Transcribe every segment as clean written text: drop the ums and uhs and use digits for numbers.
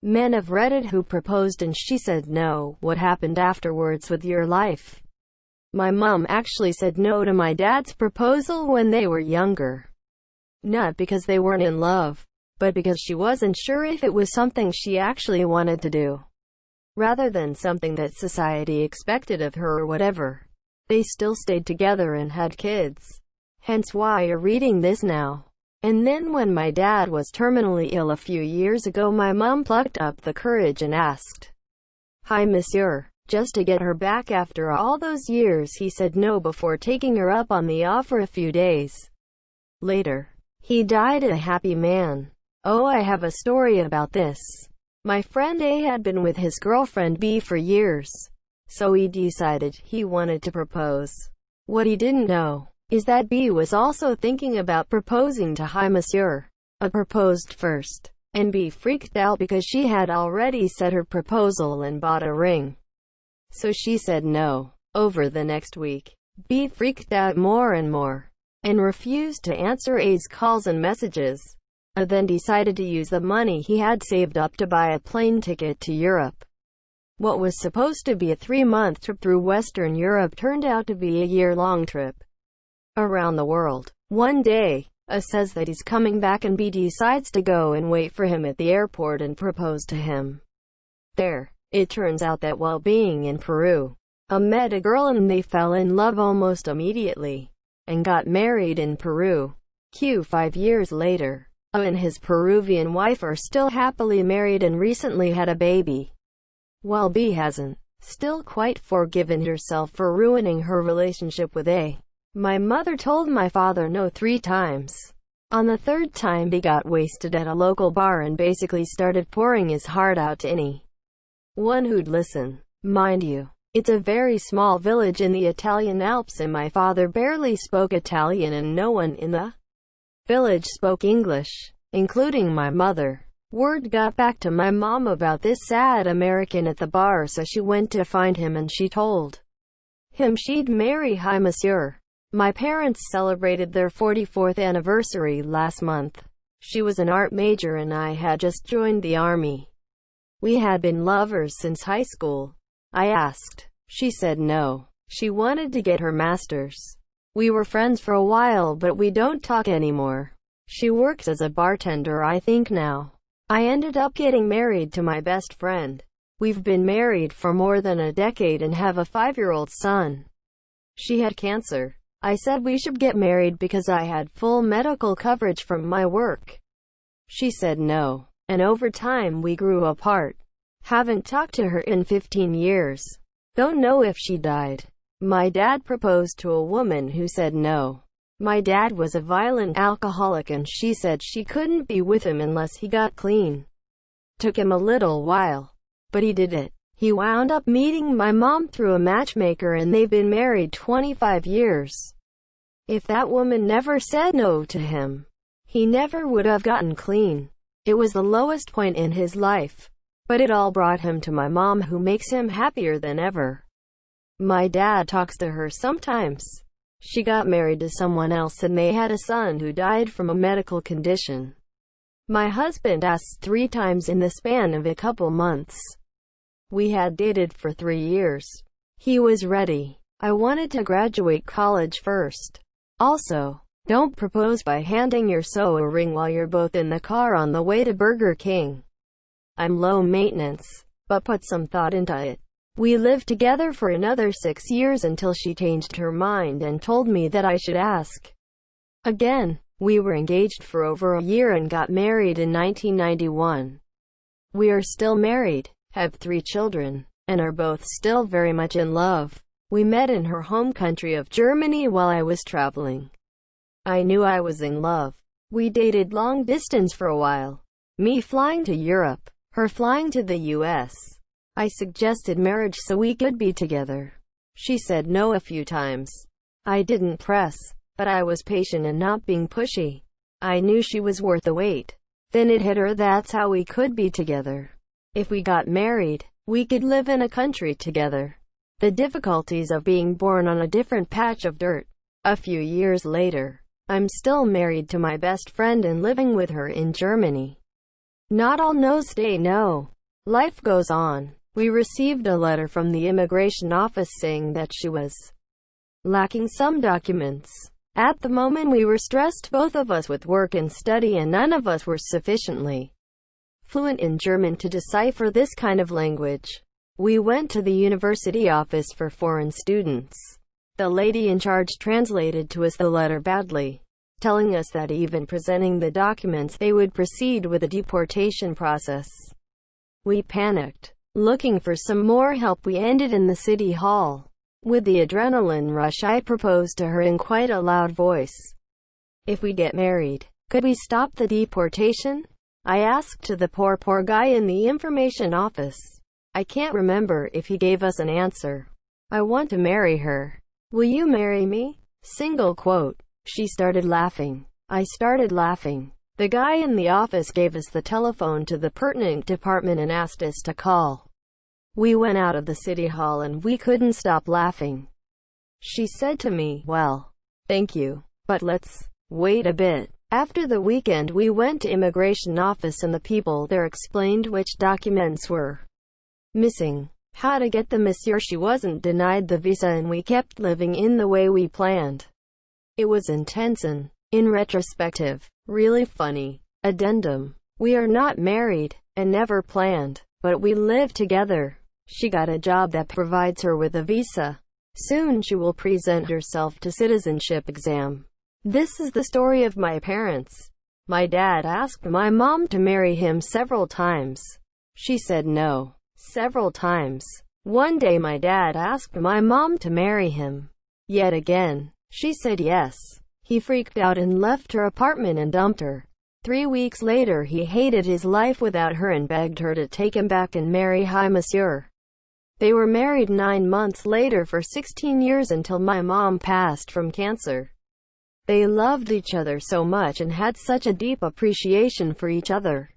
Men of Reddit who proposed and she said no. What happened afterwards with your life? My mom actually said no to my dad's proposal when they were younger. Not because they weren't in love, but because she wasn't sure if it was something she actually wanted to do, rather than something that society expected of her or whatever. They still stayed together and had kids. Hence why you're reading this now. And then when my dad was terminally ill a few years ago, my mom plucked up the courage and asked, "Hi, monsieur," just to get her back after all those years. He said no before taking her up on the offer a few days later. He died a happy man. Oh, I have a story about this. My friend A had been with his girlfriend B for years, so he decided he wanted to propose. What he didn't know is that B was also thinking about proposing to Hi Monsieur. A proposed first, and B freaked out because she had already said her proposal and bought a ring. So she said no. Over the next week, B freaked out more and more, and refused to answer A's calls and messages. A then decided to use the money he had saved up to buy a plane ticket to Europe. What was supposed to be a 3-month trip through Western Europe turned out to be a year-long trip around the world. One day, A says that he's coming back and B decides to go and wait for him at the airport and propose to him there. It turns out that while being in Peru, A met a girl and they fell in love almost immediately, and got married in Peru. 5 years later, A and his Peruvian wife are still happily married and recently had a baby, while B hasn't still quite forgiven herself for ruining her relationship with A. My mother told my father no 3 times. On the 3rd time he got wasted at a local bar and basically started pouring his heart out to anyone who'd listen. Mind you, it's a very small village in the Italian Alps and my father barely spoke Italian and no one in the village spoke English, including my mother. Word got back to my mom about this sad American at the bar, so she went to find him and she told him she'd marry Hi Monsieur. My parents celebrated their 44th anniversary last month. She was an art major and I had just joined the army. We had been lovers since high school. I asked. She said no. She wanted to get her master's. We were friends for a while but we don't talk anymore. She works as a bartender I think now. I ended up getting married to my best friend. We've been married for more than a decade and have a 5-year-old son. She had cancer. I said we should get married because I had full medical coverage from my work. She said no. And over time we grew apart. Haven't talked to her in 15 years. Don't know if she died. My dad proposed to a woman who said no. My dad was a violent alcoholic and she said she couldn't be with him unless he got clean. Took him a little while, but he did it. He wound up meeting my mom through a matchmaker and they've been married 25 years. If that woman never said no to him, he never would have gotten clean. It was the lowest point in his life, but it all brought him to my mom, who makes him happier than ever. My dad talks to her sometimes. She got married to someone else and they had a son who died from a medical condition. My husband asked 3 times in the span of a couple months. We had dated for 3 years. He was ready. I wanted to graduate college first. Also, don't propose by handing your so a ring while you're both in the car on the way to Burger King. I'm low maintenance, but put some thought into it. We lived together for another 6 years until she changed her mind and told me that I should ask again. We were engaged for over a year and got married in 1991. We are still married, have 3 children, and are both still very much in love. We met in her home country of Germany while I was traveling. I knew I was in love. We dated long distance for a while. Me flying to Europe, her flying to the US. I suggested marriage so we could be together. She said no a few times. I didn't press, but I was patient and not being pushy. I knew she was worth the wait. Then it hit her that's how we could be together. If we got married, we could live in a country together. The difficulties of being born on a different patch of dirt. A few years later, I'm still married to my best friend and living with her in Germany. Not all no's stay no. Life goes on. We received a letter from the immigration office saying that she was lacking some documents. At the moment we were stressed, both of us, with work and study, and none of us were sufficiently fluent in German to decipher this kind of language. We went to the university office for foreign students. The lady in charge translated to us the letter badly, telling us that even presenting the documents, they would proceed with the deportation process. We panicked. Looking for some more help, we ended in the city hall. With the adrenaline rush, I proposed to her in quite a loud voice, if we get married, could we stop the deportation? I asked to the poor guy in the information office. I can't remember if he gave us an answer. I want to marry her. Will you marry me? Single quote. She started laughing. I started laughing. The guy in the office gave us the telephone to the pertinent department and asked us to call. We went out of the city hall and we couldn't stop laughing. She said to me, "Well, thank you, but let's wait a bit." After the weekend we went to immigration office and the people there explained which documents were missing, how to get them. Monsieur, she wasn't denied the visa and we kept living in the way we planned. It was intense and, in retrospective, really funny. Addendum. We are not married, and never planned, but we live together. She got a job that provides her with a visa. Soon she will present herself to citizenship exam. This is the story of my parents. My dad asked my mom to marry him several times. She said no. Several times. One day my dad asked my mom to marry him. Yet again. She said yes. He freaked out and left her apartment and dumped her. 3 weeks later he hated his life without her and begged her to take him back and marry hi monsieur. They were married 9 months later for 16 years until my mom passed from cancer. They loved each other so much and had such a deep appreciation for each other.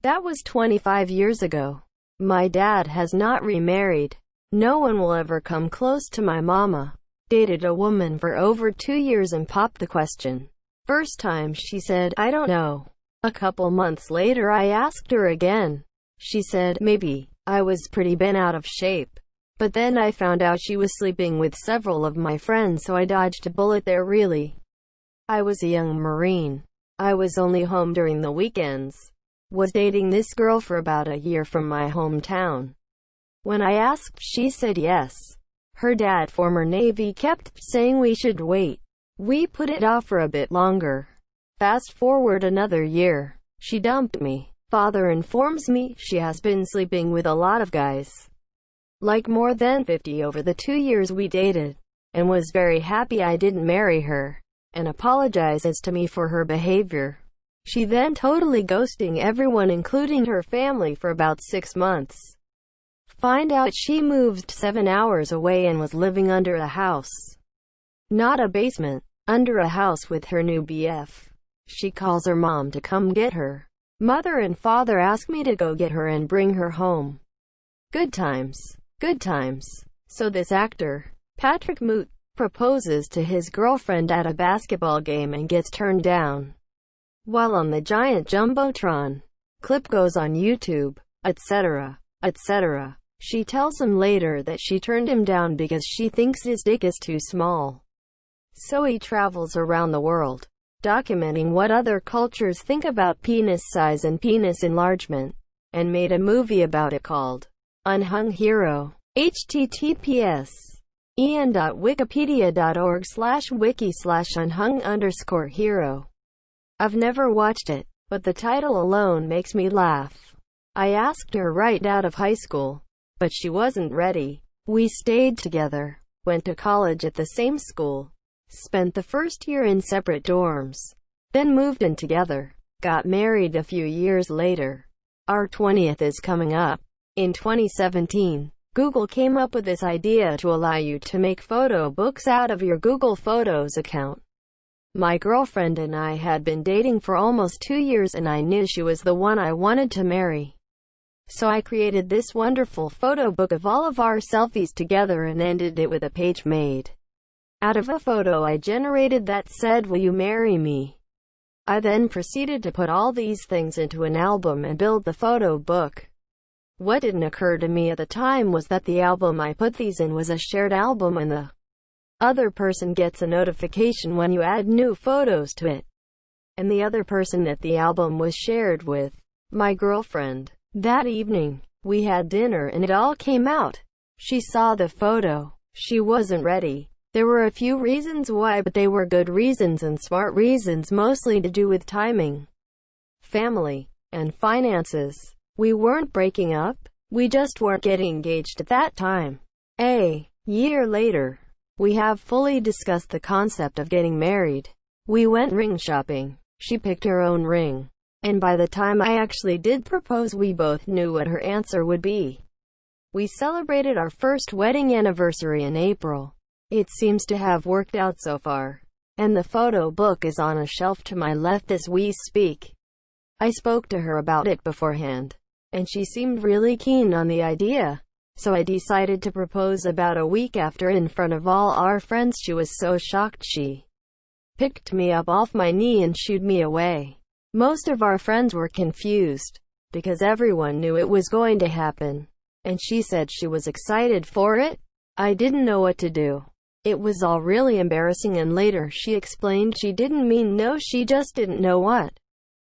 That was 25 years ago. My dad has not remarried. No one will ever come close to my mama. Dated a woman for over 2 years and popped the question. First time she said, "I don't know." A couple months later I asked her again. She said, "Maybe." I was pretty bent out of shape. But then I found out she was sleeping with several of my friends, so I dodged a bullet there really. I was a young Marine. I was only home during the weekends. Was dating this girl for about a year from my hometown. When I asked, she said yes. Her dad, former Navy, kept saying we should wait. We put it off for a bit longer. Fast forward another year. She dumped me. Father informs me she has been sleeping with a lot of guys. Like more than 50 over the 2 years we dated. And was very happy I didn't marry her. And apologizes to me for her behavior. She then totally ghosting everyone including her family for about 6 months. Find out she moved 7 hours away and was living under a house. Not a basement. Under a house with her new BF. She calls her mom to come get her. Mother and father ask me to go get her and bring her home. Good times. Good times. So this actor, Patrick Moot, proposes to his girlfriend at a basketball game and gets turned down. While on the giant jumbotron. Clip goes on YouTube, etc., etc. She tells him later that she turned him down because she thinks his dick is too small. So he travels around the world, documenting what other cultures think about penis size and penis enlargement, and made a movie about it called Unhung Hero. en.wikipedia.org/wiki/unhung_hero. I've never watched it, but the title alone makes me laugh. I asked her right out of high school, but she wasn't ready. We stayed together, went to college at the same school, spent the first year in separate dorms, then moved in together, got married a few years later. Our 20th is coming up. In 2017, Google came up with this idea to allow you to make photo books out of your Google Photos account. My girlfriend and I had been dating for almost 2 years and I knew she was the one I wanted to marry. So I created this wonderful photo book of all of our selfies together and ended it with a page made out of a photo I generated that said, "Will you marry me?" I then proceeded to put all these things into an album and build the photo book. What didn't occur to me at the time was that the album I put these in was a shared album and the other person gets a notification when you add new photos to it. And the other person that the album was shared with, my girlfriend. That evening, we had dinner and it all came out. She saw the photo. She wasn't ready. There were a few reasons why, but they were good reasons and smart reasons, mostly to do with timing, family, and finances. We weren't breaking up. We just weren't getting engaged at that time. A year later, we have fully discussed the concept of getting married. We went ring shopping. She picked her own ring. And by the time I actually did propose, we both knew what her answer would be. We celebrated our first wedding anniversary in April. It seems to have worked out so far. And the photo book is on a shelf to my left as we speak. I spoke to her about it beforehand, and she seemed really keen on the idea. So I decided to propose about a week after in front of all our friends. She was so shocked she picked me up off my knee and shooed me away. Most of our friends were confused, because everyone knew it was going to happen. And she said she was excited for it. I didn't know what to do. It was all really embarrassing, and later she explained she didn't mean no, she just didn't know what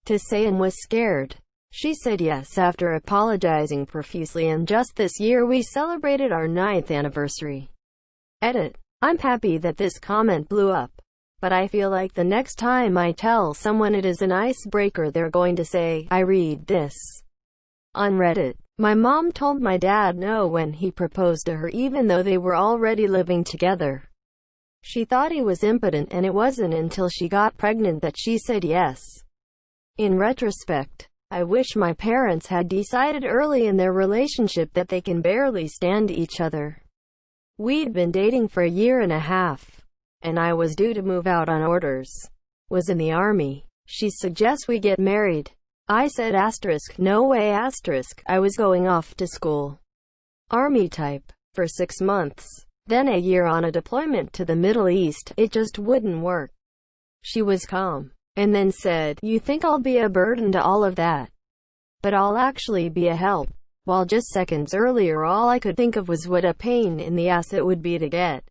to say and was scared. She said yes after apologizing profusely, and just this year we celebrated our 9th anniversary. Edit. I'm happy that this comment blew up, but I feel like the next time I tell someone it is an icebreaker, they're going to say, I read this on Reddit. My mom told my dad no when he proposed to her, even though they were already living together. She thought he was impotent, and it wasn't until she got pregnant that she said yes. In retrospect, I wish my parents had decided early in their relationship that they can barely stand each other. We'd been dating for a year and a half, and I was due to move out on orders. Was in the army. She suggests we get married. I said asterisk, no way asterisk, I was going off to school. Army type. For 6 months. Then a year on a deployment to the Middle East. It just wouldn't work. She was calm, and then said, you think I'll be a burden to all of that? But I'll actually be a help. While just seconds earlier all I could think of was what a pain in the ass it would be to get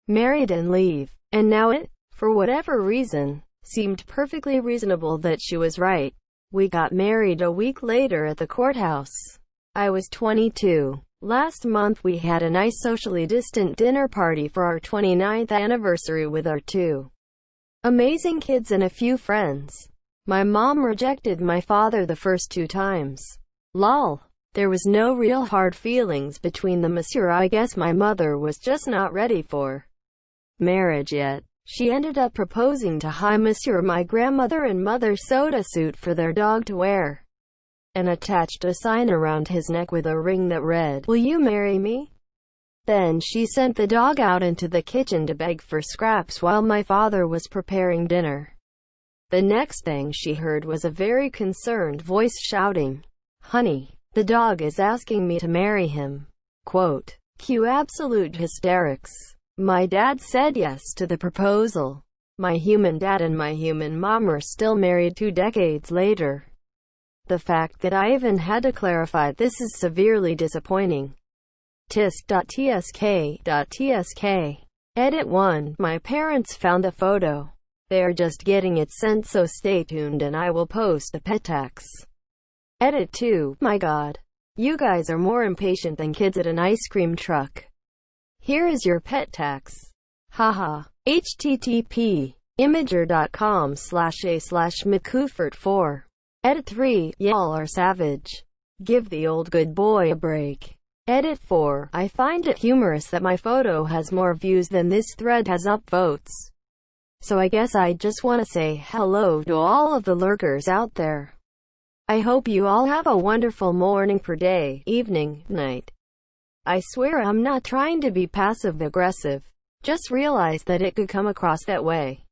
married and leave. And now it, for whatever reason, seemed perfectly reasonable that she was right. We got married a week later at the courthouse. I was 22. Last month we had a nice socially distant dinner party for our 29th anniversary with our 2 amazing kids and a few friends. My mom rejected my father the first 2 times. Lol. There was no real hard feelings between them, monsieur. I guess my mother was just not ready for marriage yet. She ended up proposing to Hi Monsieur, my grandmother, and mother sewed a suit for their dog to wear, and attached a sign around his neck with a ring that read, will you marry me? Then she sent the dog out into the kitchen to beg for scraps while my father was preparing dinner. The next thing she heard was a very concerned voice shouting, honey, the dog is asking me to marry him. Quote, cue absolute hysterics. My dad said yes to the proposal. My human dad and my human mom are still married 2 decades later. The fact that I even had to clarify this is severely disappointing. Tisk.tsk.tsk. Edit 1. My parents found the photo. They are just getting it sent, so stay tuned and I will post the pet tax. Edit 2. My god. You guys are more impatient than kids at an ice cream truck. Here is your pet tax. Haha. http imager.com/a/mccoofert4. Edit 3. Y'all are savage. Give the old good boy a break. Edit 4. I find it humorous that my photo has more views than this thread has upvotes. So I guess I just want to say hello to all of the lurkers out there. I hope you all have a wonderful morning, per day, evening, night. I swear I'm not trying to be passive-aggressive. Just realize that it could come across that way.